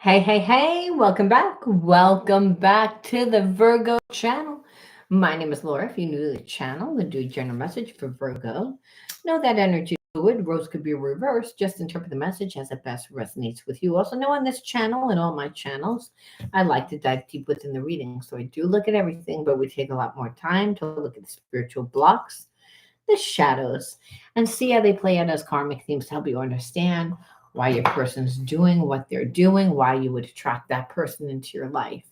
Hey, hey, hey, welcome back. Welcome back to the Virgo channel. My name is Laura. If you're new to the channel, the do general message for Virgo. Know that energy is fluid. Roles could be reversed. Just interpret the message as it best resonates with you. Also, know on this channel and all my channels, I like to dive deep within the reading. So I do look at everything, but we take a lot more time to look at the spiritual blocks, the shadows, and see how they play out as karmic themes to help you understand why your person's doing what they're doing, why you would attract that person into your life.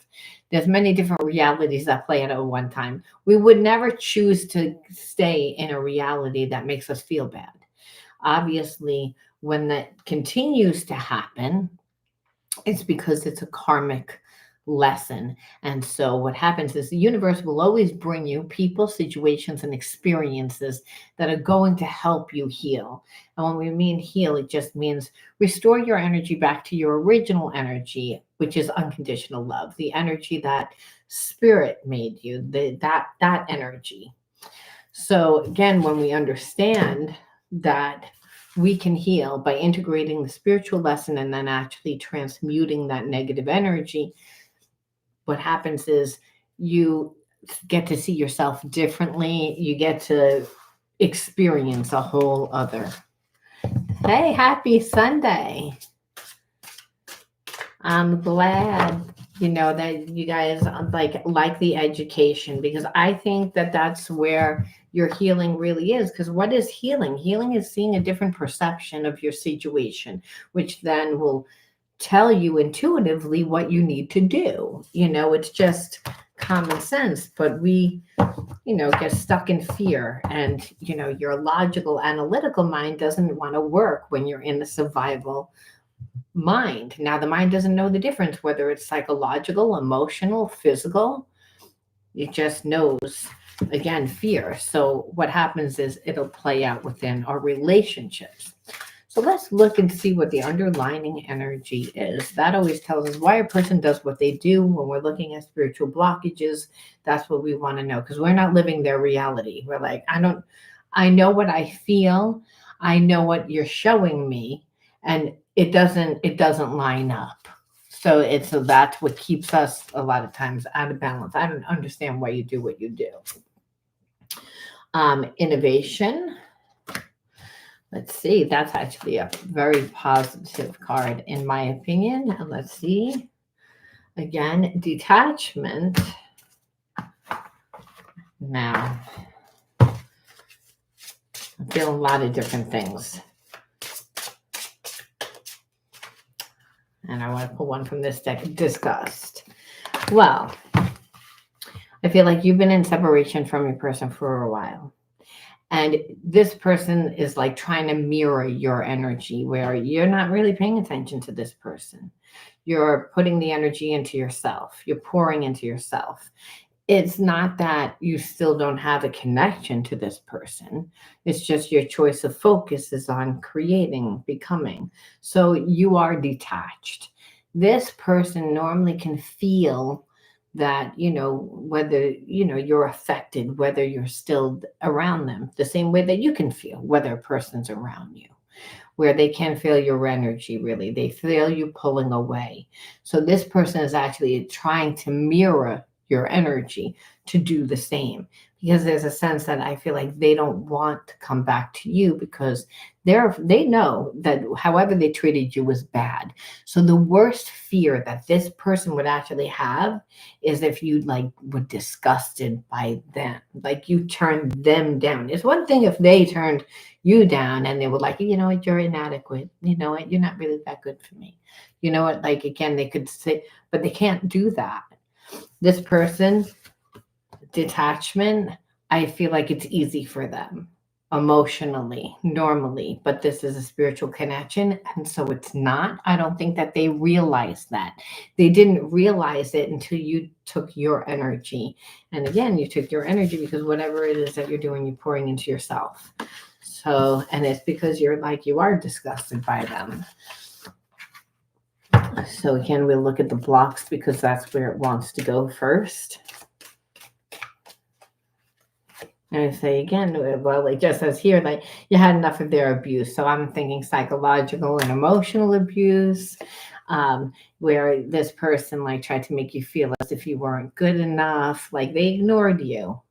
There's many different realities that play out at one time. We would never choose to stay in a reality that makes us feel bad. Obviously, when that continues to happen, it's because it's a karmic lesson. And so what happens is the universe will always bring you people, situations, and experiences that are going to help you heal. And when we mean heal, it just means restore your energy back to your original energy, which is unconditional love, the energy that spirit made you, that energy. So again, when we understand that we can heal by integrating the spiritual lesson and then actually transmuting that negative energy, what happens is you get to see yourself differently. You get to experience a whole other. Hey, happy Sunday. I'm glad that you guys like the education, because I think that that's where your healing really is. Because what is healing? Healing is seeing a different perception of your situation, which then will tell you intuitively what you need to do. It's just common sense, but we get stuck in fear, and your logical analytical mind doesn't want to work when you're in the survival mind. Now, the mind doesn't know the difference whether it's psychological, emotional, physical. It just knows, again, fear. So, what happens is it'll play out within our relationships. So, let's look and see what the underlying energy is. That always tells us why a person does what they do. When we're looking at spiritual blockages, that's what we want to know, because we're not living their reality. We're like, I know what I feel, I know what you're showing me, and it doesn't line up. So that's what keeps us a lot of times out of balance. I don't understand why you do what you do. Innovation. Let's see. That's actually a very positive card in my opinion. And let's see. Again, detachment. Now, I'm feeling a lot of different things. And I want to pull one from this deck, disgust. Well, I feel like you've been in separation from your person for a while. And this person is like trying to mirror your energy, where you're not really paying attention to this person. You're putting the energy into yourself. You're pouring into yourself. It's not that you still don't have a connection to this person. It's just your choice of focus is on creating, becoming. So you are detached. This person normally can feel that, whether, you're affected, whether you're still around them, the same way that you can feel whether a person's around you, where they can feel your energy, really. They feel you pulling away. So this person is actually trying to mirror your energy to do the same, because there's a sense that I feel like they don't want to come back to you, because they know that however they treated you was bad. So the worst fear that this person would actually have is if you were disgusted by them, like you turned them down. It's one thing if they turned you down and they were like, you know what, you're inadequate, you know what, you're not really that good for me, you know what, again, they could say, but they can't do that. This person, detachment, I feel like it's easy for them emotionally, normally, but this is a spiritual connection. And so it's not. I don't think that they realize that. They didn't realize it until you took your energy. And again, you took your energy because whatever it is that you're doing, you're pouring into yourself. So, and it's because you are disgusted by them. So again, we'll look at the blocks because that's where it wants to go first. And I say again, well, it just says here, like you had enough of their abuse. So I'm thinking psychological and emotional abuse, um, where this person like tried to make you feel as if you weren't good enough, like they ignored you.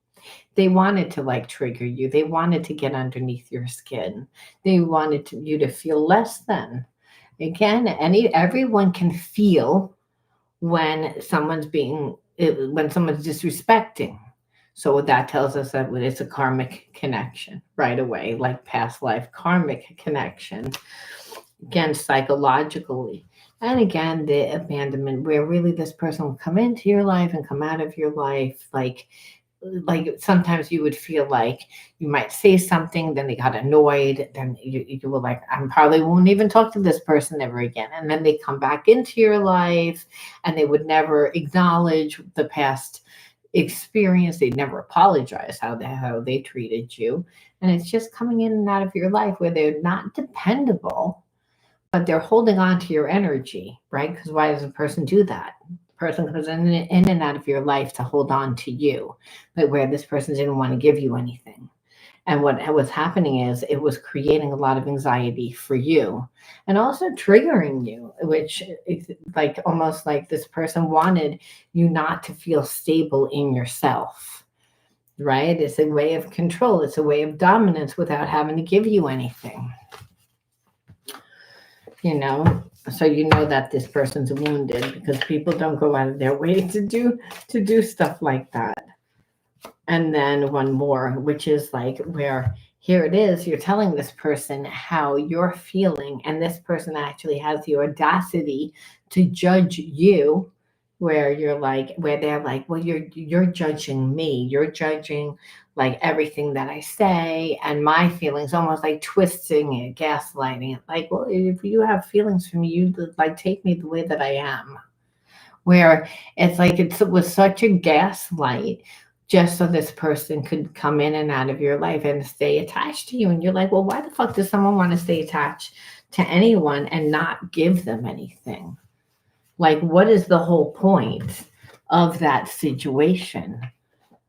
They wanted to like trigger you. They wanted to get underneath your skin. They wanted you to feel less than. Again, everyone can feel when when someone's disrespecting. So what that tells us that it's a karmic connection right away, like past life karmic connection. Again, psychologically. And again, the abandonment, where really this person will come into your life and come out of your life, like sometimes you would feel like you might say something, then they got annoyed, then you were like, I probably won't even talk to this person ever again. And then they come back into your life and they would never acknowledge the past experience. They'd never apologize how they treated you. And it's just coming in and out of your life where they're not dependable, but they're holding on to your energy, right? Because why does a person do that? Person comes in and out of your life to hold on to you, but where this person didn't want to give you anything. And what was happening is it was creating a lot of anxiety for you and also triggering you, which is like almost like this person wanted you not to feel stable in yourself, right? It's a way of control, it's a way of dominance without having to give you anything, you know. So you know that this person's wounded because people don't go out of their way to do stuff like that. And then one more, which is like where here it is, you're telling this person how you're feeling, and this person actually has the audacity to judge you, where you're like, where they're like, well, you're judging me, you're judging like everything that I say and my feelings, almost like twisting it, gaslighting it. Like, well, if you have feelings for me, you like take me the way that I am, where it's like it was such a gaslight just so this person could come in and out of your life and stay attached to you. And you're like, well, why the fuck does someone want to stay attached to anyone and not give them anything? Like, what is the whole point of that situation?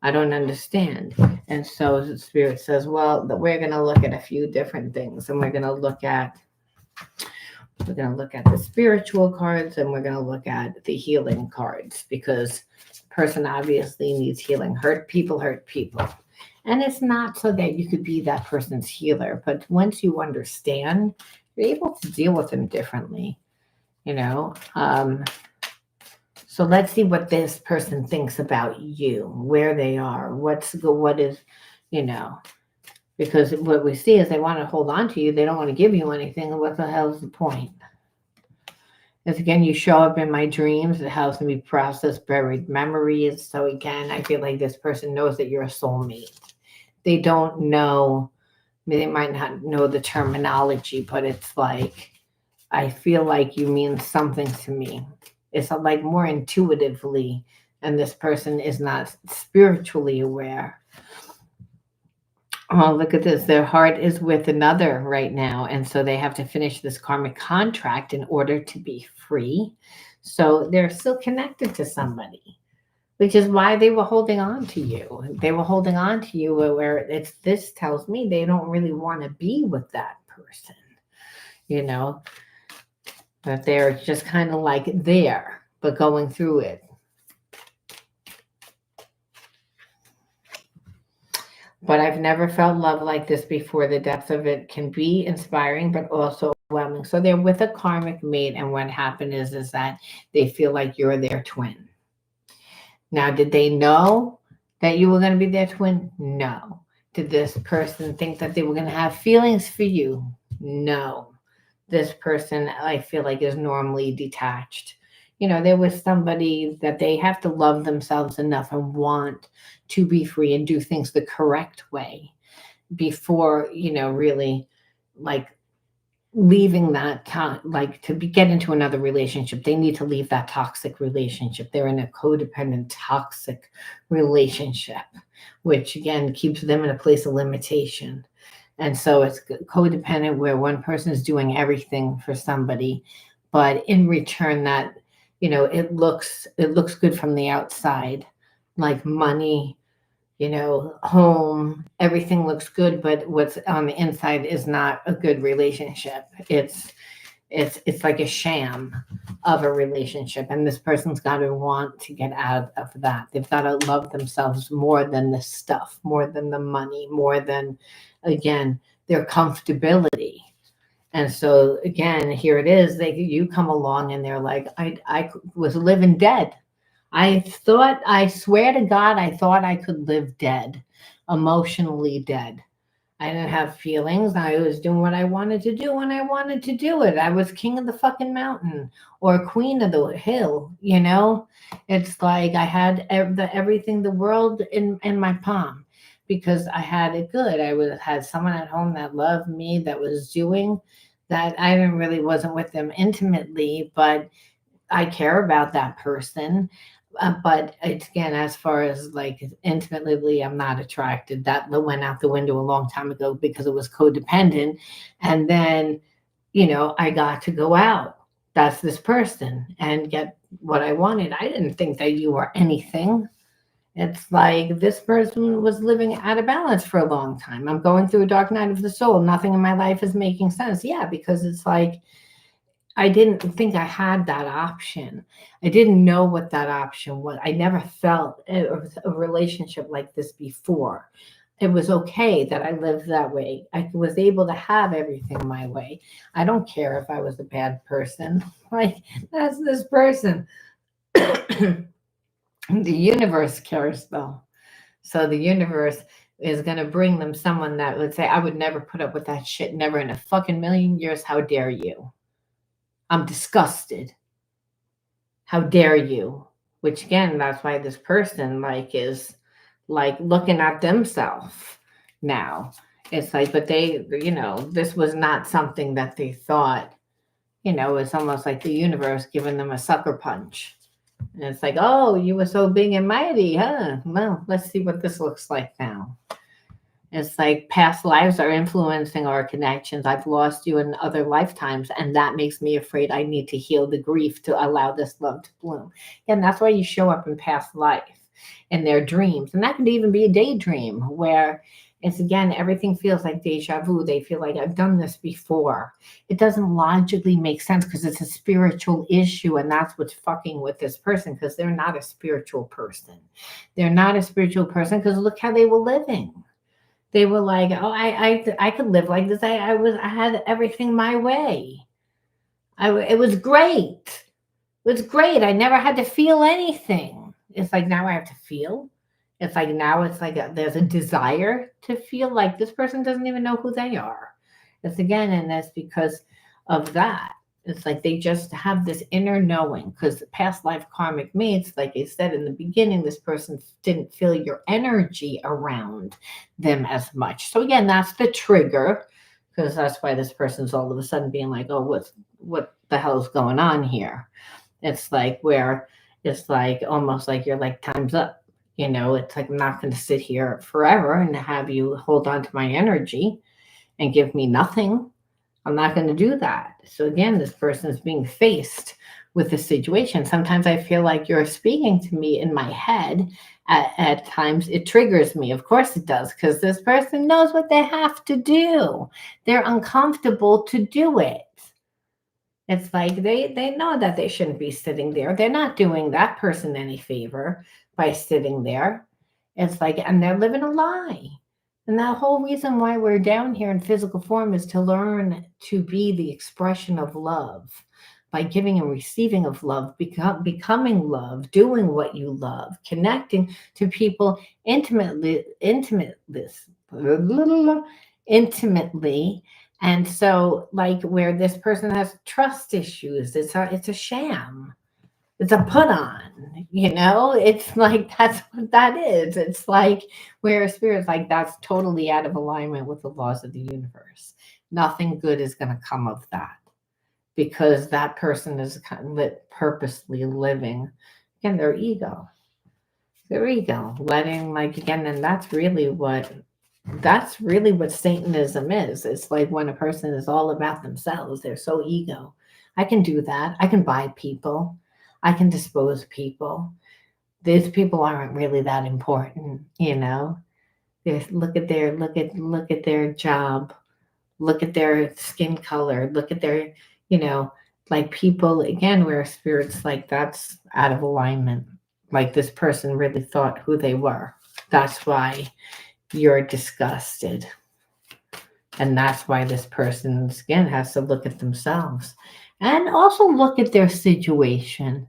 I don't understand. And so the spirit says, well, we're going to look at a few different things, and we're going to look at the spiritual cards, and we're going to look at the healing cards, because person obviously needs healing. Hurt people hurt people. And it's not so that you could be that person's healer, but once you understand, you're able to deal with them differently, you know. So let's see what this person thinks about you, where they are, what is, you know, because what we see is they want to hold on to you. They don't want to give you anything. And what the hell is the point? As again, you show up in my dreams. It helps me process buried memories. So again, I feel like this person knows that you're a soulmate. They don't know, they might not know the terminology, but it's like, I feel like you mean something to me. It's like more intuitively, and this person is not spiritually aware. Oh, look at this. Their heart is with another right now. And so they have to finish this karmic contract in order to be free. So they're still connected to somebody, which is why they were holding on to you. They were holding on to you where this tells me they don't really want to be with that person, you know, that they're just kind of like there, but going through it. But I've never felt love like this before. The depth of it can be inspiring, but also overwhelming. So they're with a karmic mate, and what happened is that they feel like you're their twin. Now, did they know that you were going to be their twin? No. Did this person think that they were going to have feelings for you? No. This person, I feel like, is normally detached. You know, there was somebody that they have to love themselves enough and want to be free and do things the correct way before, you know, really like leaving that like get into another relationship. They need to leave that toxic relationship. They're in a codependent toxic relationship, which again keeps them in a place of limitation. And so it's codependent, where one person is doing everything for somebody, but in return that, you know, it looks good from the outside, like money, home, everything looks good, but what's on the inside is not a good relationship. It's like a sham of a relationship, and this person's got to want to get out of that. They've got to love themselves more than the stuff, more than the money, more than, again, their comfortability. And so again, here it is. You come along and they're like, I was living dead. I swear to God, I thought I could live dead, emotionally dead. I didn't have feelings. I was doing what I wanted to do when I wanted to do it. I was king of the fucking mountain or queen of the hill. It's like I had everything, the world in my palm because I had it good. Had someone at home that loved me, that was doing that. I didn't really wasn't with them intimately, but I care about that person. But it's, again, as far as like intimately, I'm not attracted. That went out the window a long time ago because it was codependent. And then, I got to go out. That's this person and get what I wanted. I didn't think that you were anything. It's like this person was living out of balance for a long time. I'm going through a dark night of the soul. Nothing in my life is making sense. Yeah, because it's like I didn't think I had that option. I didn't know what that option was. I never felt a relationship like this before. It was okay that I lived that way. I was able to have everything my way. I don't care if I was a bad person. Like, that's this person. The universe cares, though. So the universe is going to bring them someone that would say, I would never put up with that shit, never in a fucking million years. How dare you? I'm disgusted. How dare you? Which, again, that's why this person like is like looking at themselves now. It's like, but this was not something that they thought. It's almost like the universe giving them a sucker punch. And it's like, oh, you were so big and mighty, huh? Well, let's see what this looks like now. It's like past lives are influencing our connections. I've lost you in other lifetimes, and that makes me afraid I need to heal the grief to allow this love to bloom. And that's why you show up in past life, in their dreams. And that could even be a daydream where it's, again, everything feels like deja vu. They feel like I've done this before. It doesn't logically make sense because it's a spiritual issue, and that's what's fucking with this person because they're not a spiritual person. They're not a spiritual person because look how they were living. They were like, oh, I could live like this. I had everything my way. It was great. It was great. I never had to feel anything. It's like now I have to feel. It's like now it's like there's a desire to feel like this person doesn't even know who they are. It's, again, and that's because of that. It's like they just have this inner knowing because past life karmic mates, like I said in the beginning, this person didn't feel your energy around them as much. So again, that's the trigger because that's why this person's all of a sudden being like, oh, what the hell's going on here? It's like where it's like almost like you're like, time's up. It's like I'm not going to sit here forever and have you hold on to my energy and give me nothing. I'm not going to do that. So again, this person is being faced with the situation. Sometimes I feel like you're speaking to me in my head. At times it triggers me. Of course it does, because this person knows what they have to do. They're uncomfortable to do it. It's like they know that they shouldn't be sitting there. They're not doing that person any favor by sitting there. It's like, and they're living a lie. And the whole reason why we're down here in physical form is to learn to be the expression of love by giving and receiving of love, becoming love, doing what you love, connecting to people intimately. And so, like, where this person has trust issues, it's a sham. It's a put on. It's like that's what that is. It's like where spirit's like that's totally out of alignment with the laws of the universe. Nothing good is going to come of that because that person is purposely living again their ego, letting, like, again, and that's really what Satanism is. It's like when a person is all about themselves, they're so ego. I can do that. I can buy people. I can dispose people. these people aren't really that important, you know. Look at their job, look at their skin color, look at their, you know, like people again where spirits like that's out of alignment. Like this person really thought who they were. That's why you're disgusted. And that's why this person again has to look at themselves and also look at their situation.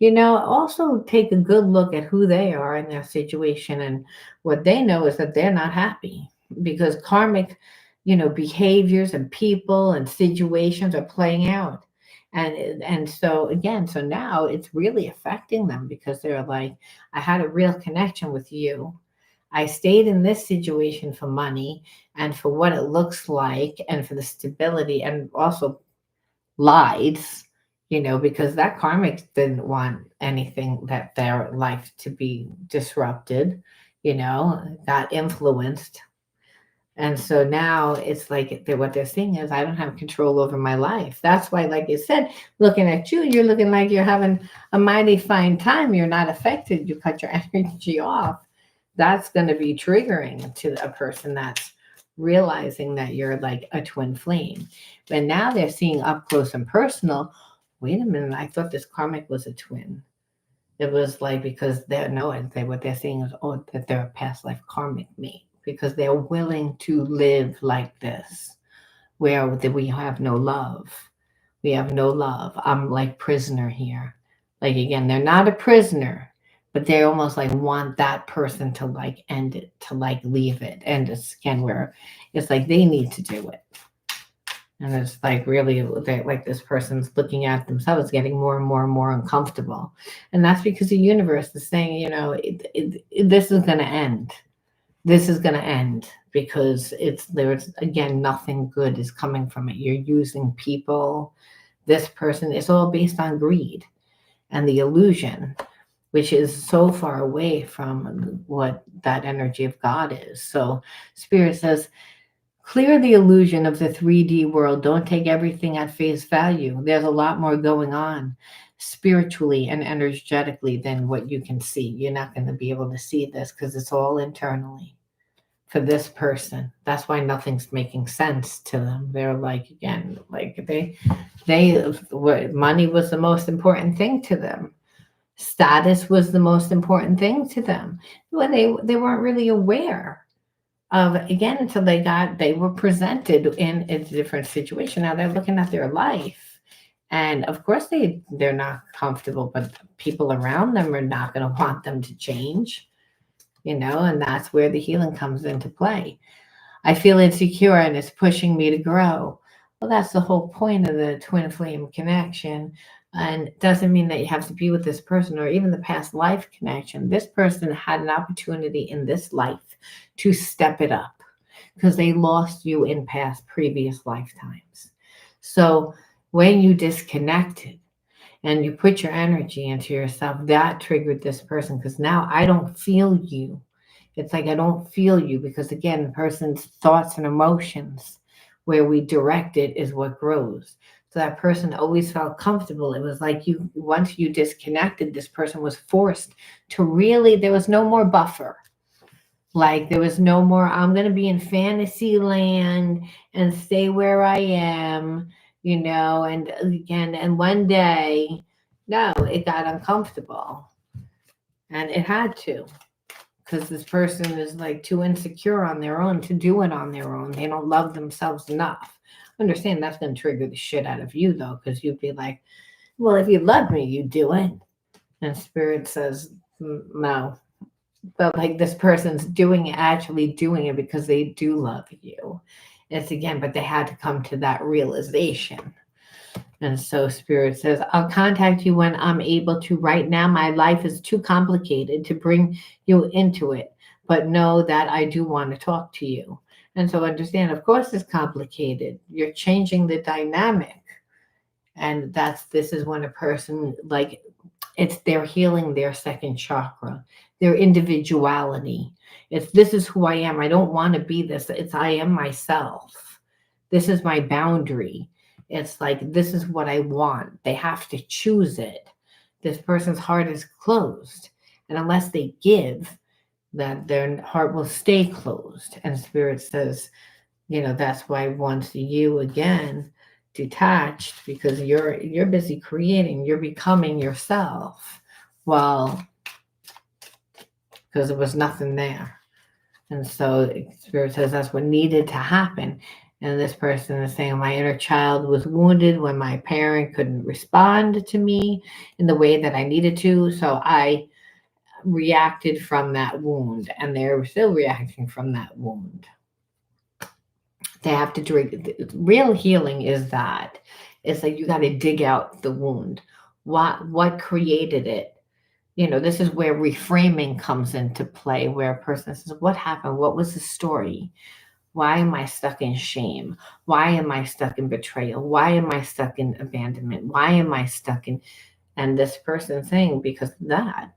Also take a good look at who they are in their situation. And what they know is that they're not happy because karmic, behaviors and people and situations are playing out. And so again, so now it's really affecting them because they're like, I had a real connection with you. I stayed in this situation for money and for what it looks like and for the stability and also lied, because that karmic didn't want anything that their life to be disrupted, got influenced. And so now it's like what they're saying is, I don't have control over my life. That's why, like you said, looking at you, you're looking like you're having a mighty fine time. You're not affected. You cut your energy off. That's going to be triggering to a person that's realizing that you're like a twin flame. But now they're seeing up close and personal. Wait a minute, I thought this karmic was a twin. It was like because they're knowing what they're saying is that they're a past life karmic mate because they're willing to live like this, where we have no love. We have no love. I'm like prisoner here. Like again, they're not a prisoner, but they almost like want that person to like end it, to like leave it. And it's again where it's like they need to do it. And it's like really like this person's looking at themselves, getting more and more and more uncomfortable. And that's because the universe is saying, this is going to end. This is going to end because there's again, nothing good is coming from it. You're using people. This person is all based on greed and the illusion, which is so far away from what that energy of God is. So Spirit says, clear the illusion of the 3D world. Don't take everything at face value. There's a lot more going on spiritually and energetically than what you can see. You're not going to be able to see this because it's all internally for this person. That's why nothing's making sense to them. They're like, again, like money was the most important thing to them. Status was the most important thing to them. Well, they weren't really aware of, again, until they were presented in a different situation. Now they're looking at their life. And of course they're not comfortable, but people around them are not going to want them to change, and that's where the healing comes into play. I feel insecure and it's pushing me to grow. Well, that's the whole point of the twin flame connection. And it doesn't mean that you have to be with this person or even the past life connection. This person had an opportunity in this life to step it up because they lost you in previous lifetimes. So when you disconnected and you put your energy into yourself, that triggered this person because now I don't feel you. It's like I don't feel you because, again, the person's thoughts and emotions, where we direct it, is what grows. So that person always felt comfortable. It was like once you disconnected, this person was forced to really, there was no more buffer. Like there was no more, I'm going to be in fantasy land and stay where I am, and again, and one day, no, it got uncomfortable and it had to. Because this person is like too insecure on their own to do it on their own. They don't love themselves enough. Understand that's going to trigger the shit out of you, though, because you'd be like, well, if you love me, you do it. And Spirit says, no. But like this person's actually doing it because they do love you. It's again, but they had to come to that realization. And so Spirit says, I'll contact you when I'm able to. Right now, my life is too complicated to bring you into it. But know that I do want to talk to you. And so understand, of course, it's complicated. You're changing the dynamic. And this is when a person, like, they're healing their second chakra, their individuality. This is who I am. I don't want to be this. I am myself. This is my boundary. It's like, this is what I want. They have to choose it. This person's heart is closed. And unless they give, that their heart will stay closed. And Spirit says, that's why once you again detached, because you're busy creating, you're becoming yourself. Well, because there was nothing there. And so Spirit says that's what needed to happen. And this person is saying, my inner child was wounded when my parent couldn't respond to me in the way that I needed to. So I reacted from that wound, and they're still reacting from that wound. They have to drink. Real healing is that. It's like you got to dig out the wound. What created it? This is where reframing comes into play, where a person says, what happened? What was the story? Why am I stuck in shame? Why am I stuck in betrayal? Why am I stuck in abandonment? Why am I stuck in, and this person saying, because of that.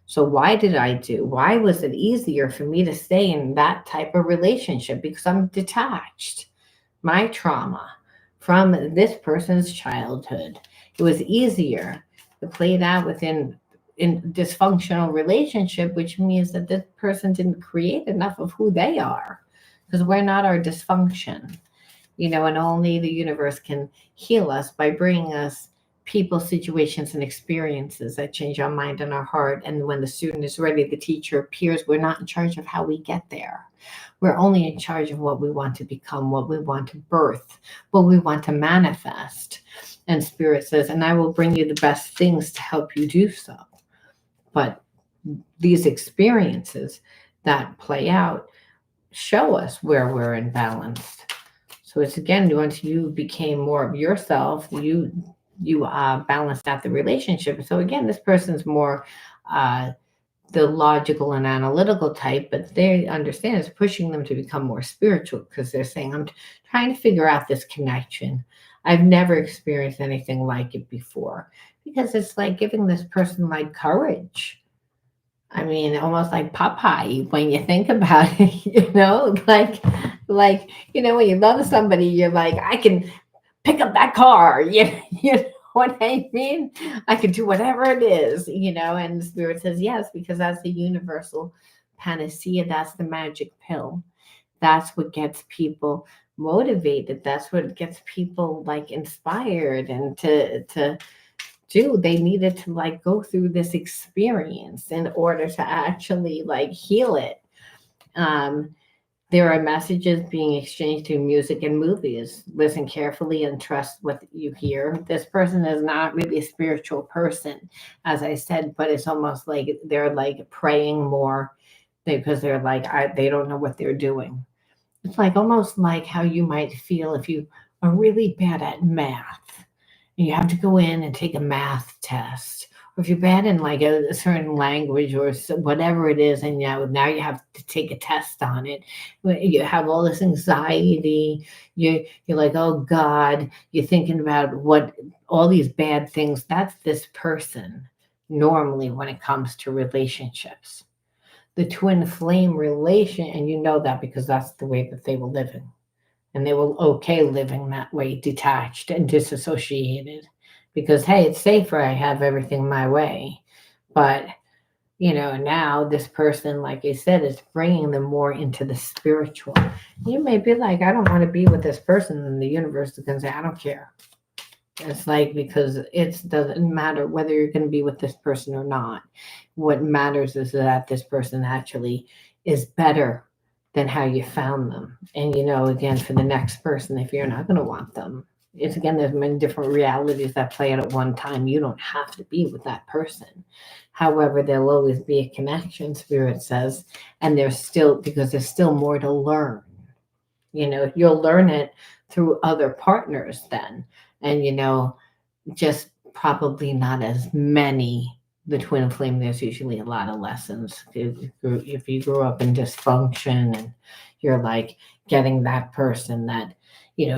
So why was it easier for me to stay in that type of relationship? Because I'm detached. My trauma from this person's childhood. It was easier to play it out within in dysfunctional relationship, which means that this person didn't create enough of who they are, because we're not our dysfunction, and only the universe can heal us by bringing us people, situations, and experiences that change our mind and our heart. And when the student is ready, the teacher appears. We're not in charge of how we get there. We're only in charge of what we want to become, what we want to birth, what we want to manifest. And Spirit says, and I will bring you the best things to help you do so. But these experiences that play out show us where we're imbalanced. So it's again, once you became more of yourself, you balanced out the relationship. So again, this person's more the logical and analytical type, but they understand it's pushing them to become more spiritual, because they're saying, I'm trying to figure out this connection. I've never experienced anything like it before, because it's like giving this person like courage. I mean, almost like Popeye when you think about it, when you love somebody, you're like, I can pick up that car. You know what I mean? I could do whatever it is, and the Spirit says yes, because that's the universal panacea. That's the magic pill. That's what gets people motivated. That's what gets people like inspired and to do. They needed to like go through this experience in order to actually like heal it. Um, there are messages being exchanged through music and movies. Listen carefully and trust what you hear. This person is not really a spiritual person, as I said, but it's almost like they're like praying more because they're like, they don't know what they're doing. It's like almost like how you might feel if you are really bad at math and you have to go in and take a math test. Or if you're bad in like a certain language or whatever it is, and now you have to take a test on it. You have all this anxiety. You're like, oh God, you're thinking about what all these bad things. That's this person normally when it comes to relationships. The twin flame relation, and you know that because that's the way that they were living. And they were okay living that way, detached and disassociated, because hey, it's safer. I have everything my way. But now this person, like I said, is bringing them more into the spiritual. You may be like, I don't want to be with this person, and the universe is going to say, I don't care. It's like, because it doesn't matter whether you're going to be with this person or not. What matters is that this person actually is better than how you found them. And again, for the next person, if you're not going to want them, it's again, there's many different realities that play out at one time. You don't have to be with that person. However, there'll always be a connection, Spirit says, and because there's still more to learn. You'll learn it through other partners then. And just probably not as many. The twin flame, there's usually a lot of lessons. If you grew up in dysfunction and you're like getting that person that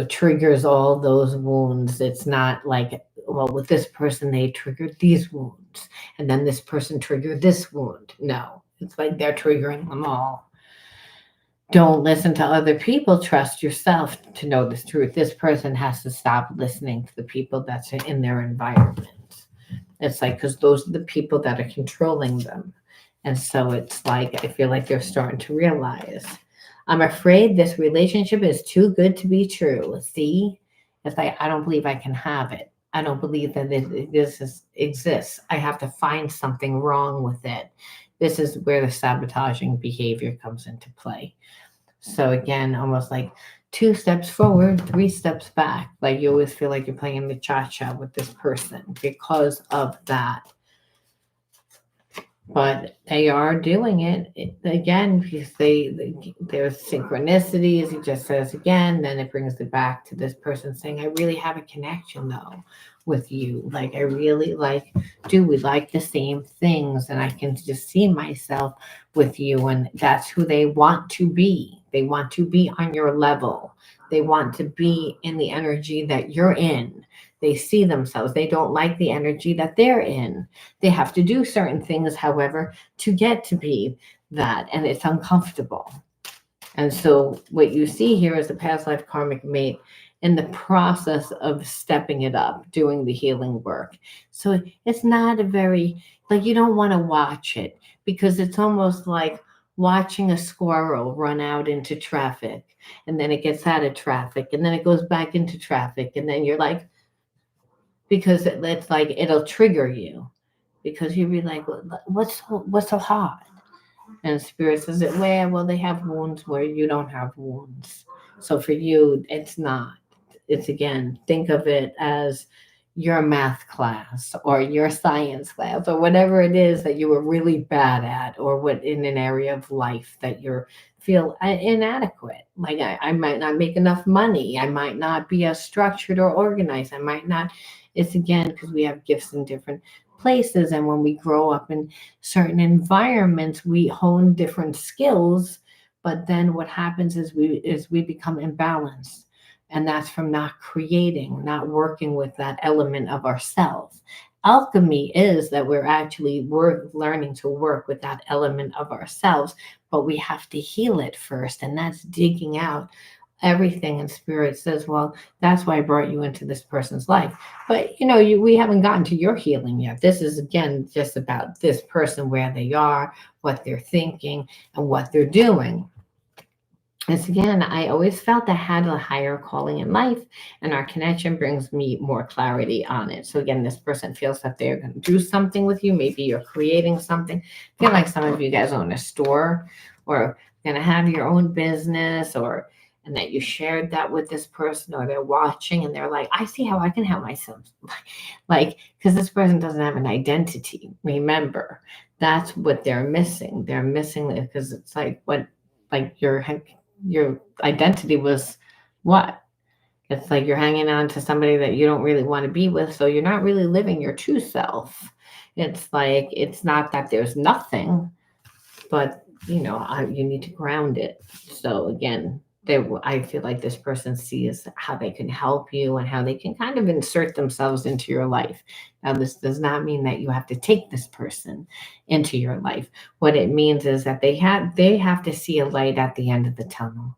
triggers all those wounds, it's not like, well, with this person they triggered these wounds and then this person triggered this wound. No, it's like they're triggering them all. Don't listen to other people. Trust yourself to know the truth. This person has to stop listening to the people that's in their environment. It's like, because those are the people that are controlling them. And so it's like, I feel like they're starting to realize, I'm afraid this relationship is too good to be true. See, it's like, I don't believe I can have it. I don't believe that exists. I have to find something wrong with it. This is where the sabotaging behavior comes into play. So again, almost like two steps forward, three steps back. Like you always feel like you're playing the cha-cha with this person because of that. But they are doing it again because there's synchronicities. He just says again, then it brings it back to this person saying, I really have a connection though with you. Like I really like, do we like the same things? And I can just see myself with you. And that's who they want to be. They want to be on your level. They want to be in the energy that you're in. They see themselves. They don't like the energy that they're in. They have to do certain things, however, to get to be that, and it's uncomfortable. And so, what you see here is a past life karmic mate in the process of stepping it up, doing the healing work. So, it's not a very, like, you don't want to watch it because it's almost like watching a squirrel run out into traffic and then it gets out of traffic and then it goes back into traffic. And then you're like, because it's like it'll trigger you because you'd be like, what's so hard? And spirit says it where? Well, they have wounds where you don't have wounds. So for you, it's not. It's again, think of it as your math class or your science class or whatever it is that you were really bad at or what in an area of life that you feel inadequate. Like I might not make enough money. I might not be as structured or organized. I might not. It's again because we have gifts in different places. And when we grow up in certain environments, we hone different skills. But then what happens is we become imbalanced. And that's from not creating, not working with that element of ourselves. Alchemy is that we're learning to work with that element of ourselves, but we have to heal it first. And that's digging out everything. And spirit says, well, that's why I brought you into this person's life. But we haven't gotten to your healing yet. This is again just about this person, where they are, what they're thinking, and what they're doing. It's again, I always felt I had a higher calling in life, and our connection brings me more clarity on it. So again, this person feels that they're going to do something with you. Maybe you're creating something. I feel like some of you guys own a store or going to have your own business, or and that you shared that with this person, or they're watching and they're like, I see how I can help myself. Like, because this person doesn't have an identity. Remember, that's what they're missing. They're missing it because it's like what, like your identity was what? It's like you're hanging on to somebody that you don't really want to be with, so you're not really living your true self. It's like it's not that there's nothing, but you need to ground it. So again, I feel like this person sees how they can help you and how they can kind of insert themselves into your life. Now, this does not mean that you have to take this person into your life. What it means is that they have to see a light at the end of the tunnel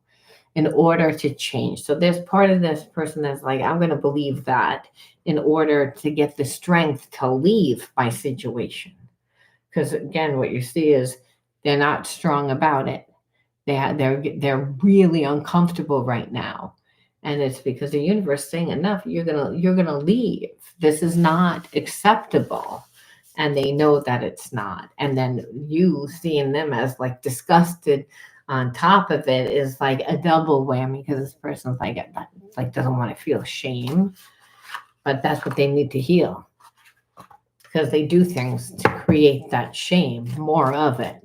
in order to change. So there's part of this person that's like, I'm going to believe that in order to get the strength to leave my situation. Because again, what you see is they're not strong about it. They're really uncomfortable right now, and it's because the universe saying enough. You're gonna leave. This is not acceptable, and they know that it's not. And then you seeing them as like disgusted on top of it is like a double whammy because this person's like doesn't want to feel shame, but that's what they need to heal because they do things to create that shame, more of it.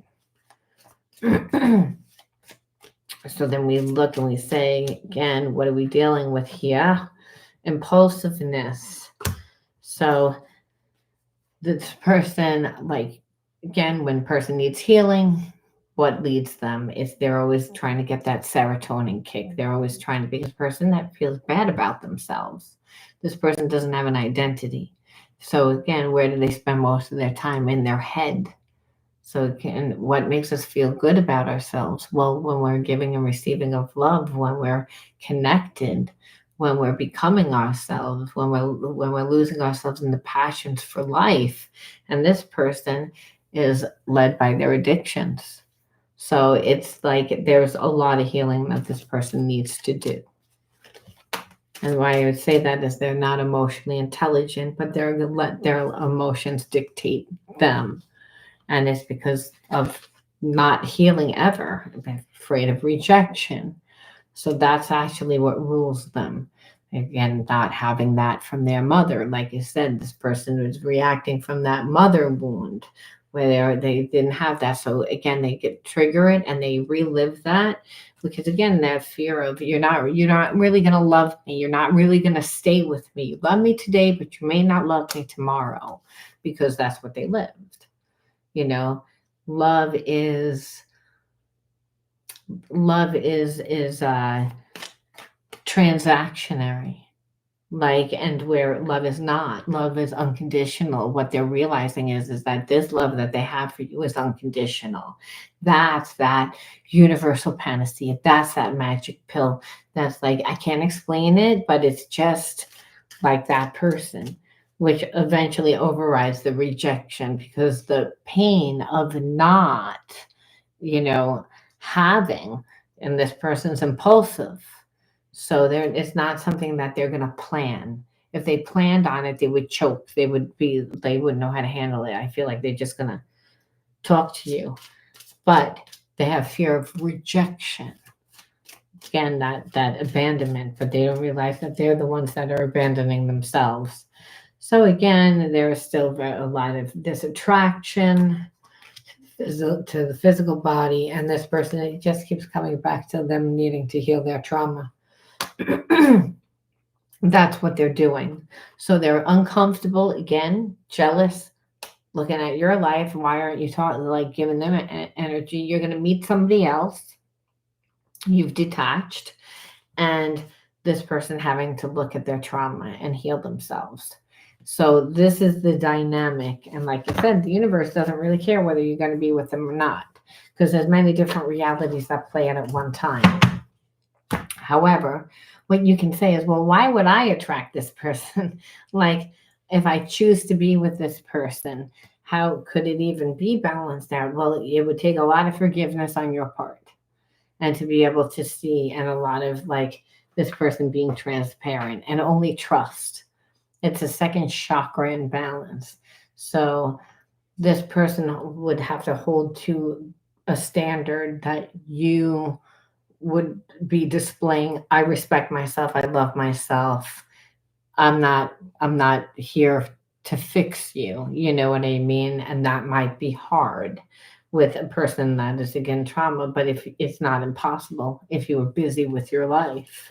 So then we look and we say, again, what are we dealing with here? Impulsiveness. So this person, like, again, when person needs healing, what leads them is they're always trying to get that serotonin kick. They're always trying to be this person that feels bad about themselves. This person doesn't have an identity. So again, where do they spend most of their time? In their head. So what makes us feel good about ourselves? Well, when we're giving and receiving of love, when we're connected, when we're becoming ourselves, when we're losing ourselves in the passions for life. And this person is led by their addictions. So it's like there's a lot of healing that this person needs to do. And why I would say that is they're not emotionally intelligent, but they're gonna let their emotions dictate them. And it's because of not healing ever, they're afraid of rejection. So that's actually what rules them. Again, not having that from their mother. Like you said, this person was reacting from that mother wound where they didn't have that. So again, they get triggered and they relive that because again, that fear of you're not really gonna love me. You're not really gonna stay with me. You love me today, but you may not love me tomorrow because that's what they lived. You know, love is love is transactionary, like, and where love is not. Love is unconditional. What they're realizing is that this love that they have for you is unconditional. That's that universal panacea. That's that magic pill. That's like I can't explain it, but it's just like that person, which eventually overrides the rejection because the pain of not, you know, having, and this person's impulsive. So there, it's not something that they're going to plan. If they planned on it, they would choke. They wouldn't know how to handle it. I feel like they're just going to talk to you, but they have fear of rejection. Again, that abandonment, but they don't realize that they're the ones that are abandoning themselves. So again, there is still a lot of this attraction to the physical body, and this person, it just keeps coming back to them needing to heal their trauma. That's what they're doing. So they're uncomfortable, again, jealous, looking at your life. Why aren't you talking, like giving them energy? You're going to meet somebody else. You've detached, and this person having to look at their trauma and heal themselves. So this is the dynamic. And like I said, the universe doesn't really care whether you're going to be with them or not, because there's many different realities that play out at one time. However, what you can say is, well, why would I attract this person? Like, if I choose to be with this person, how could it even be balanced out? Well, it would take a lot of forgiveness on your part and to be able to see, and a lot of like this person being transparent and only trust. It's a second chakra imbalance. So this person would have to hold to a standard that you would be displaying. I respect myself, I love myself. I'm not here to fix you, you know what I mean? And that might be hard with a person that is again trauma, but if it's not impossible if you are busy with your life.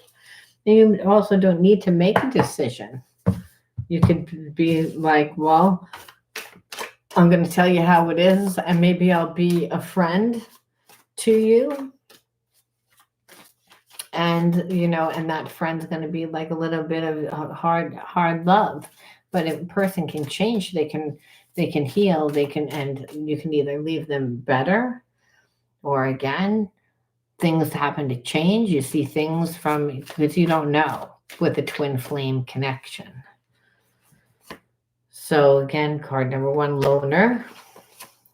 You also don't need to make a decision. You could be like, well, I'm going to tell you how it is, and maybe I'll be a friend to you, and and that friend's going to be like a little bit of hard love. But if a person can change, they can heal, they can, and you can either leave them better, or again, things happen to change. You see things from, because you don't know, with the twin flame connection. So again, card number one, loner.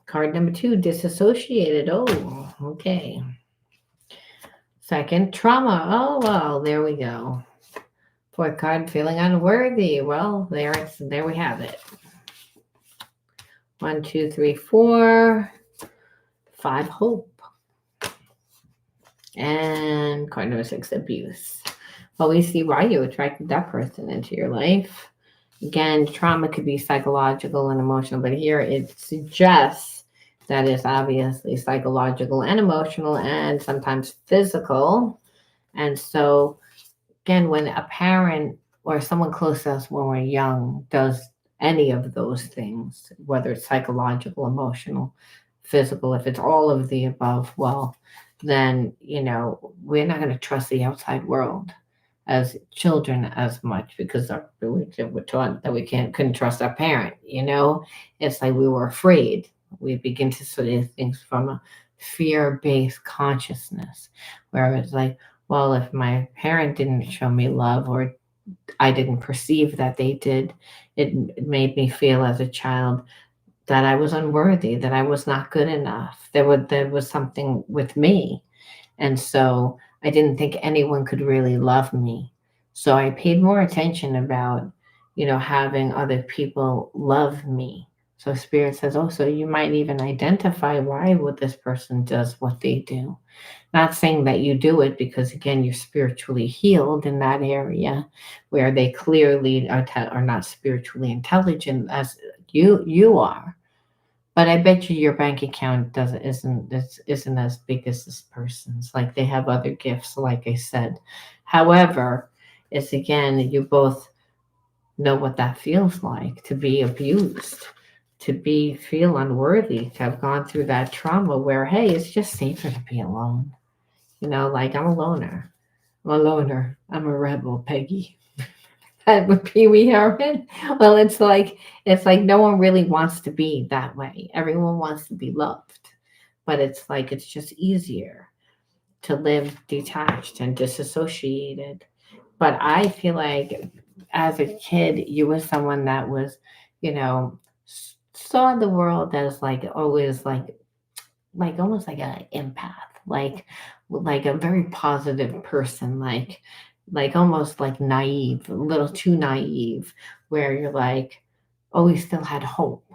Card number two, disassociated. Oh, okay. Second, trauma. Oh, well, there we go. Fourth card, feeling unworthy. Well, there we have it. 1, 2, 3, 4, 5, hope. And card number 6, abuse. Well, we see why you attracted that person into your life. Again, trauma could be psychological and emotional, but here it suggests that it's obviously psychological and emotional and sometimes physical. And so, again, when a parent or someone close to us when we're young does any of those things, whether it's psychological, emotional, physical, if it's all of the above, well, then, we're not going to trust the outside world as children as much, because we're taught that we couldn't trust our parent. It's like we were afraid. We begin to study things from a fear-based consciousness, where it's like, well, if my parent didn't show me love, or I didn't perceive that they did, it made me feel as a child that I was unworthy, that I was not good enough. There was something with me. And so I didn't think anyone could really love me. So I paid more attention about, having other people love me. So Spirit says, oh, so you might even identify why would this person does what they do. Not saying that you do it because again you're spiritually healed in that area where they clearly are not spiritually intelligent as you are. But I bet you your bank account doesn't isn't as big as this person's. Like they have other gifts, like I said. However, it's again you both know what that feels like to be abused, to be feel unworthy, to have gone through that trauma where hey, it's just safer to be alone. Like I'm a loner. I'm a loner. I'm a rebel, Peggy. That would Pee Wee Herman. Well, it's like no one really wants to be that way. Everyone wants to be loved, but it's like it's just easier to live detached and disassociated. But I feel like as a kid, you were someone that was, you know, saw the world as like always like almost like an empath, like a very positive person, like almost like naive, a little too naive, where you're like always still had hope,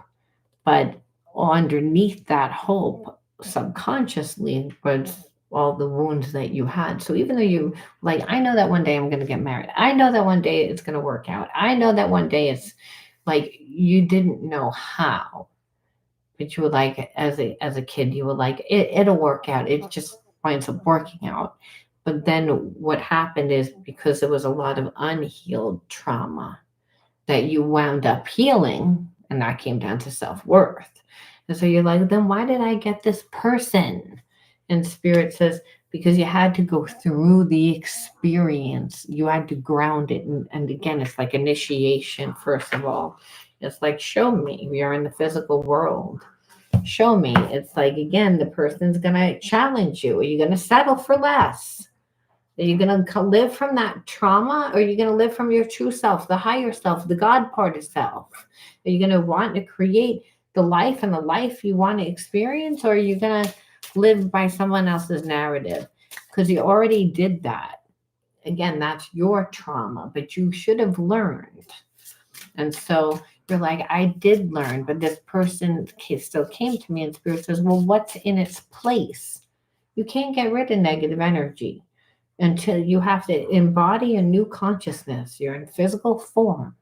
but underneath that hope, subconsciously was all the wounds that you had. So even though you like, I know that one day I'm going to get married. I know that one day it's going to work out. I know that one day it's like you didn't know how, but you were like as a kid you were like it'll work out, it just winds up working out. But then what happened is because there was a lot of unhealed trauma that you wound up healing, and that came down to self-worth. And so you're like, then why did I get this person? And Spirit says because you had to go through the experience, you had to ground it. And again, it's like initiation. First of all, it's like show me, we are in the physical world, show me. It's like again the person's gonna challenge you. Are you gonna settle for less? Are you gonna live from that trauma, or are you gonna live from your true self, the higher self, the God part of self? Are you gonna want to create the life and the life you want to experience, or are you gonna live by someone else's narrative? Because you already did that. Again, that's your trauma, but you should have learned. And so you're like, I did learn, but this person still came to me, and Spirit says, well, what's in its place? You can't get rid of negative energy until you have to embody a new consciousness. You're in physical form.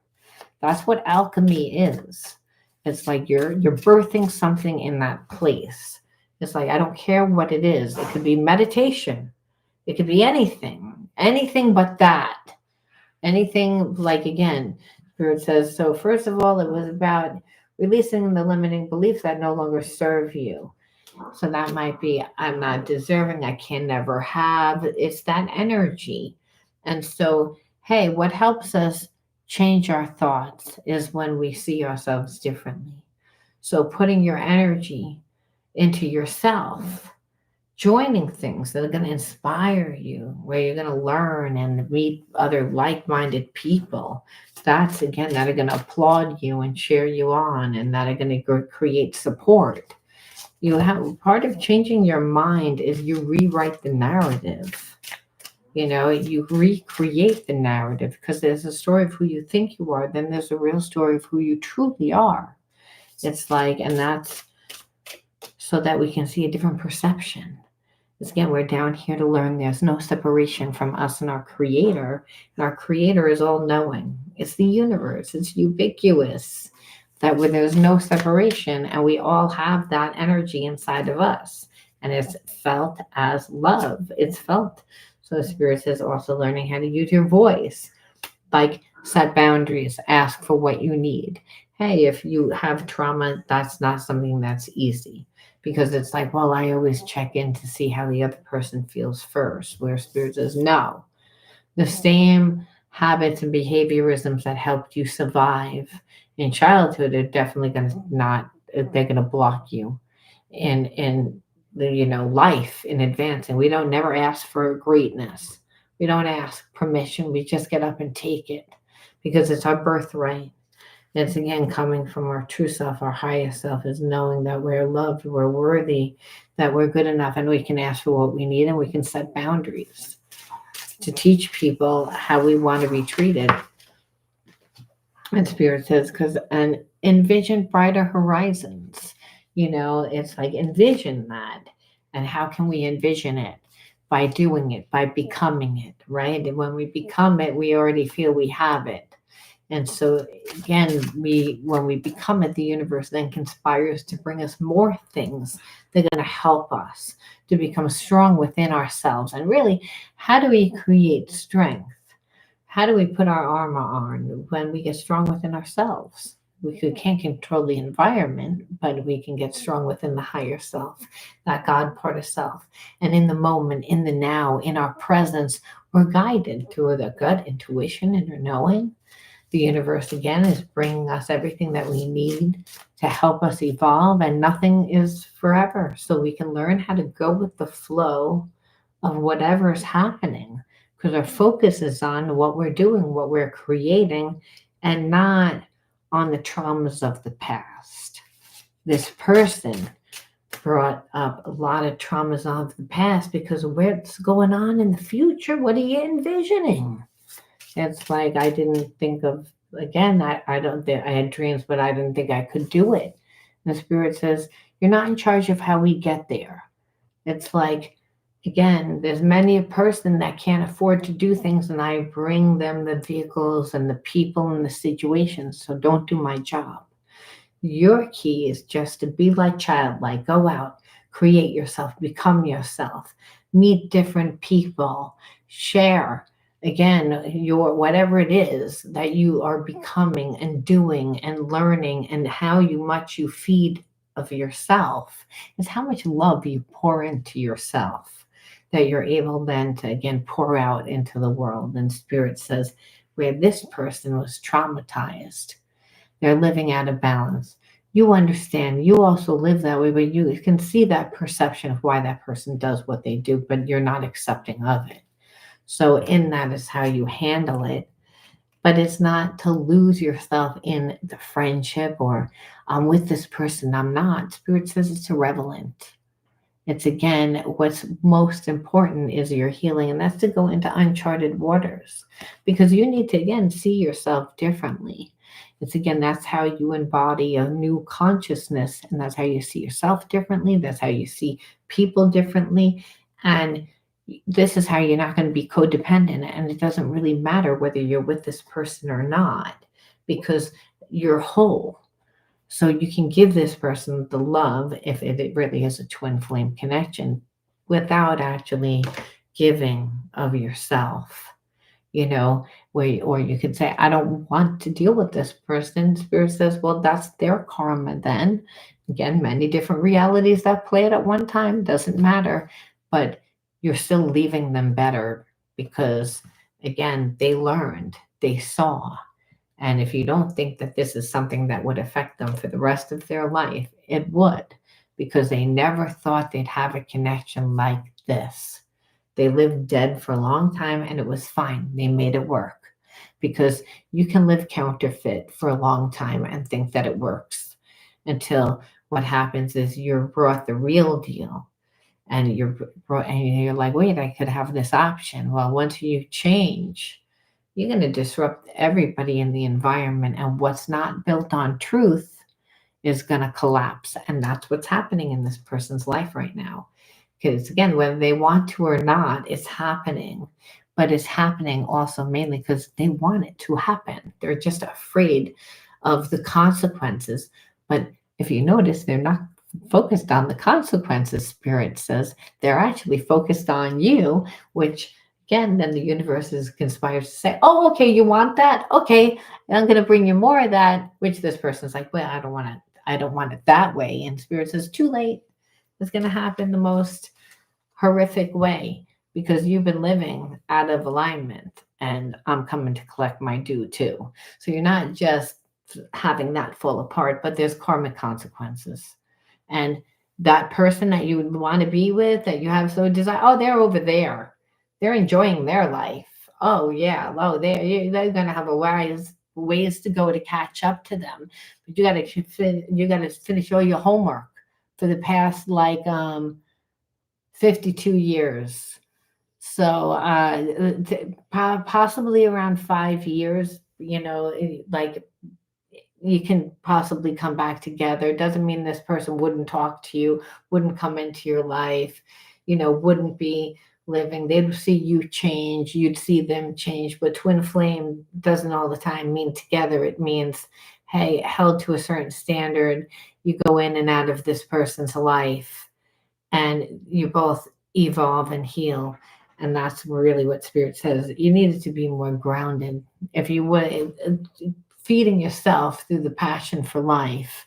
That's what alchemy is. It's like you're birthing something in that place. It's like I don't care what it is. It could be meditation. It could be anything but that. Anything like again, Spirit says, so first of all, it was about releasing the limiting beliefs that no longer serve you. So that might be, I'm not deserving, I can never have. It's that energy. And so, hey, what helps us change our thoughts is when we see ourselves differently. So putting your energy into yourself, joining things that are going to inspire you, where you're going to learn and meet other like-minded people. That's again that are going to applaud you and cheer you on, and that are going to create support. You have part of changing your mind is you rewrite the narrative. You recreate the narrative because there's a story of who you think you are, then there's a real story of who you truly are. It's like, and that's so that we can see a different perception. Because again, we're down here to learn there's no separation from us and our creator. And our creator is all knowing. It's the universe. It's ubiquitous. That where there's no separation and we all have that energy inside of us. And it's felt as love. It's felt. So the Spirit says also learning how to use your voice. Like set boundaries, ask for what you need. Hey, if you have trauma, that's not something that's easy. Because it's like, well, I always check in to see how the other person feels first. Where Spirit says, no, the same habits and behaviorisms that helped you survive in childhood are definitely going to not, they're going to block you in the, life in advance. And we don't never ask for greatness. We don't ask permission. We just get up and take it because it's our birthright. It's again coming from our true self, our highest self, is knowing that we're loved, we're worthy, that we're good enough, and we can ask for what we need and we can set boundaries to teach people how we want to be treated. And Spirit says, because, and envision brighter horizons. It's like envision that. And how can we envision it? By doing it, by becoming it, right? And when we become it, we already feel we have it. And so again, when we become it, the universe then conspires to bring us more things that are going to help us to become strong within ourselves. And really, how do we create strength? How do we put our armor on when we get strong within ourselves? Can't control the environment, but we can get strong within the higher self, that God part of self. And in the moment, in the now, in our presence, we're guided through the gut intuition and our knowing. The universe again is bringing us everything that we need to help us evolve, and nothing is forever. So we can learn how to go with the flow of whatever is happening, because our focus is on what we're doing, what we're creating, and not on the traumas of the past. This person brought up a lot of traumas of the past because what's going on in the future? What are you envisioning? It's like I didn't think of, again, I don't think I had dreams, but I didn't think I could do it. And the Spirit says, you're not in charge of how we get there. It's like, again, there's many a person that can't afford to do things, and I bring them the vehicles and the people and the situations. So don't do my job. Your key is just to be like childlike, go out, create yourself, become yourself, meet different people, share. Again, your whatever it is that you are becoming and doing and learning, and how much you feed of yourself is how much love you pour into yourself, that you're able then to again pour out into the world. And Spirit says, where this person was traumatized, they're living out of balance. You understand, you also live that way, but you can see that perception of why that person does what they do, but you're not accepting of it. So, in that is how you handle it. But it's not to lose yourself in the friendship or I'm with this person, I'm not. Spirit says it's irrelevant. It's again, what's most important is your healing, and that's to go into uncharted waters, because you need to again see yourself differently. It's again, that's how you embody a new consciousness, and that's how you see yourself differently. That's how you see people differently. And this is how you're not going to be codependent. And it doesn't really matter whether you're with this person or not, because you're whole. So you can give this person the love if it really is a twin flame connection without actually giving of yourself, or you could say, I don't want to deal with this person. Spirit says, well, that's their karma then. Again, many different realities that play it at one time, doesn't matter, but you're still leaving them better because, again, they learned, they saw. And if you don't think that this is something that would affect them for the rest of their life, it would, because they never thought they'd have a connection like this. They lived dead for a long time and it was fine. They made it work, because you can live counterfeit for a long time and think that it works until what happens is you're brought the real deal, and you're like, wait, I could have this option. Well, once you change, you're going to disrupt everybody in the environment, and what's not built on truth is going to collapse. And that's what's happening in this person's life right now. Because again, whether they want to or not, it's happening. But it's happening also mainly because they want it to happen. They're just afraid of the consequences. But if you notice, they're not focused on the consequences, Spirit says. They're actually focused on you, which again, then the universe is conspired to say, oh, okay, you want that? Okay, I'm going to bring you more of that, which this person's like, well, I don't want it that way. And Spirit says, too late. It's going to happen the most horrific way, because you've been living out of alignment, and I'm coming to collect my due too. So you're not just having that fall apart, but there's karmic consequences. And that person that you would want to be with, that you have so desire, oh, they're over there. They're enjoying their life. Oh, yeah. Oh, they're going to have a wise ways to go to catch up to them. But you got to finish all your homework for the past 52 years. So possibly around 5 years, like you can possibly come back together. Doesn't mean this person wouldn't talk to you, wouldn't come into your life, wouldn't be living. They'd see you change, you'd see them change. But twin flame doesn't all the time mean together. It means, hey, held to a certain standard. You go in and out of this person's life and you both evolve and heal. And that's really what Spirit says. You needed to be more grounded. If you would, feeding yourself through the passion for life,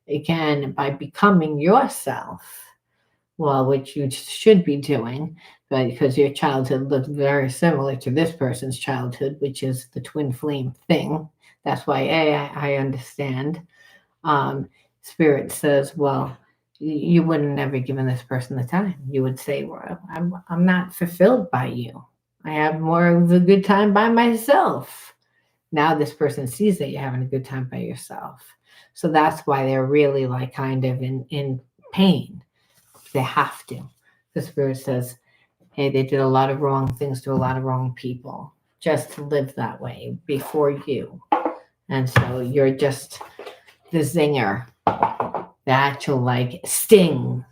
again, by becoming yourself, well, which you should be doing, but because your childhood looked very similar to this person's childhood, which is the twin flame thing. That's why I understand. Spirit says, well, you wouldn't have given this person the time. You would say, well, I'm not fulfilled by you. I have more of a good time by myself. Now this person sees that you're having a good time by yourself. So that's why they're really kind of in pain. They have to. The Spirit says, hey, they did a lot of wrong things to a lot of wrong people just to live that way before you. And so you're just the zinger, the actual sting.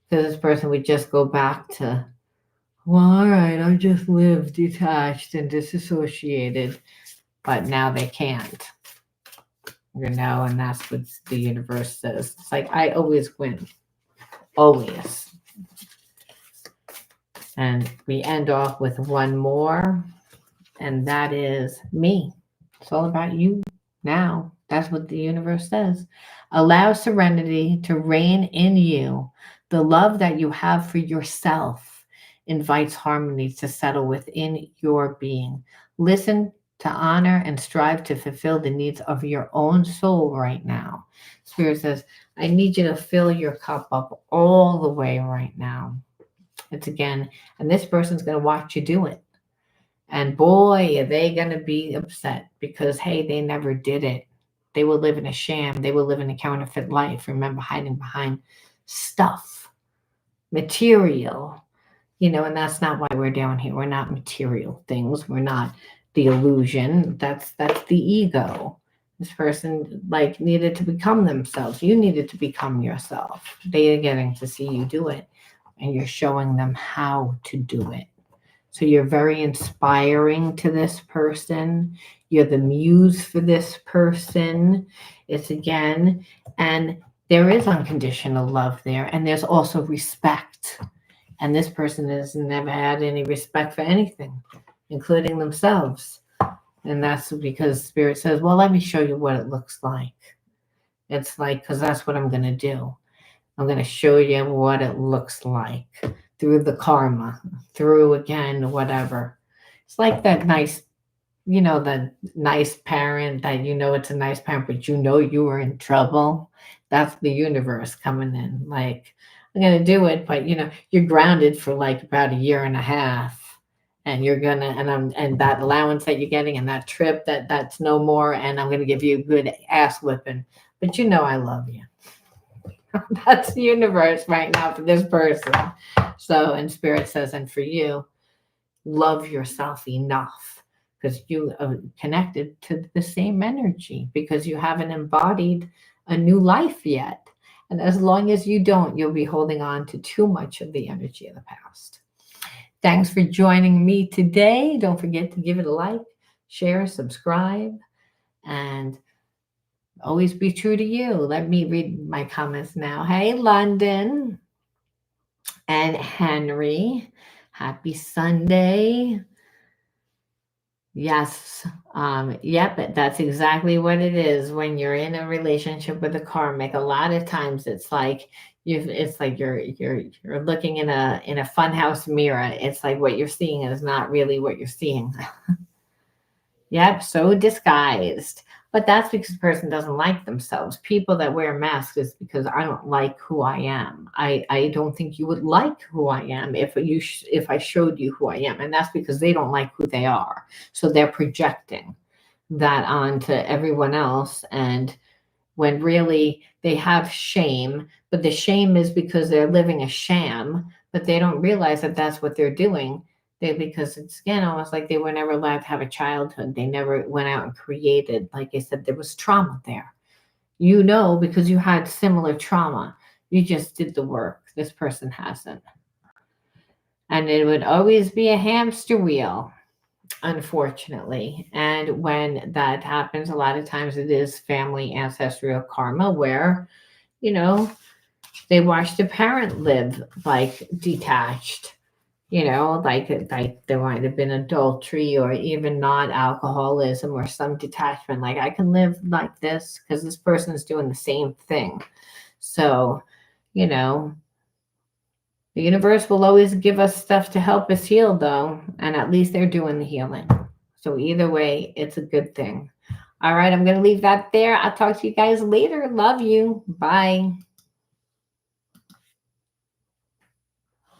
Because this person would just go back to, well, all right, I just live detached and disassociated. But now they can't. And that's what the universe says. It's I always win. Always. And we end off with one more, and that is me. It's all about you now. That's what the universe says. Allow serenity to reign in you. The love that you have for yourself invites harmony to settle within your being. Listen to honor and strive to fulfill the needs of your own soul right now. Spirit says, I need you to fill your cup up all the way right now. It's again, and this person's going to watch you do it. And boy, are they going to be upset because, hey, they never did it. They will live in a sham. They will live in a counterfeit life. Remember, hiding behind stuff, material, and that's not why we're down here. We're not material things. We're not the illusion. That's the ego. This person needed to become themselves. You needed to become yourself. They are getting to see you do it, and you're showing them how to do it. So you're very inspiring to this person. You're the muse for this person. It's again, and there is unconditional love there, and there's also respect. And this person has never had any respect for anything, including themselves. And that's because Spirit says, well, let me show you what it looks like. It's because that's what I'm going to do. I'm going to show you what it looks like through the karma, through, again, whatever. It's like that nice, the nice parent that it's a nice parent, but you were in trouble. That's the universe coming in. I'm going to do it, but, you're grounded for about a year and a half. And you're gonna, and that allowance that you're getting, and that trip, that's no more. And I'm gonna give you a good ass whipping. But I love you. That's the universe right now for this person. So, and Spirit says, and for you, love yourself enough because you are connected to the same energy because you haven't embodied a new life yet. And as long as you don't, you'll be holding on to too much of the energy of the past. Thanks for joining me today. Don't forget to give it a like, share, subscribe, and always be true to you. Let me read my comments now. Hey, London and Henry. Happy Sunday. Yes. Yep, that's exactly what it is when you're in a relationship with a karmic. A lot of times it's you're looking in a funhouse mirror. It's what you're seeing is not really what you're seeing. Yep, so disguised. But that's because the person doesn't like themselves. People that wear masks is because I don't like who I am. I don't think you would like who I am if I showed you who I am. And that's because they don't like who they are. So they're projecting that on to everyone else, and when really they have shame, but the shame is because they're living a sham, but they don't realize that that's what they're doing. Because it's again almost like they were never allowed to have a childhood. They never went out and created. Like I said, there was trauma there. Because you had similar trauma. You just did the work. This person hasn't. And it would always be a hamster wheel, unfortunately. And when that happens, a lot of times it is family ancestral karma where, you know, they watched a parent live like detached, like there might have been adultery or even non-alcoholism or some detachment. Like I can live like this because this person is doing the same thing. So, you know, the universe will always give us stuff to help us heal, though, and at least they're doing the healing. So, either way, it's a good thing. All right, I'm going to leave that there. I'll talk to you guys later. Love you. Bye.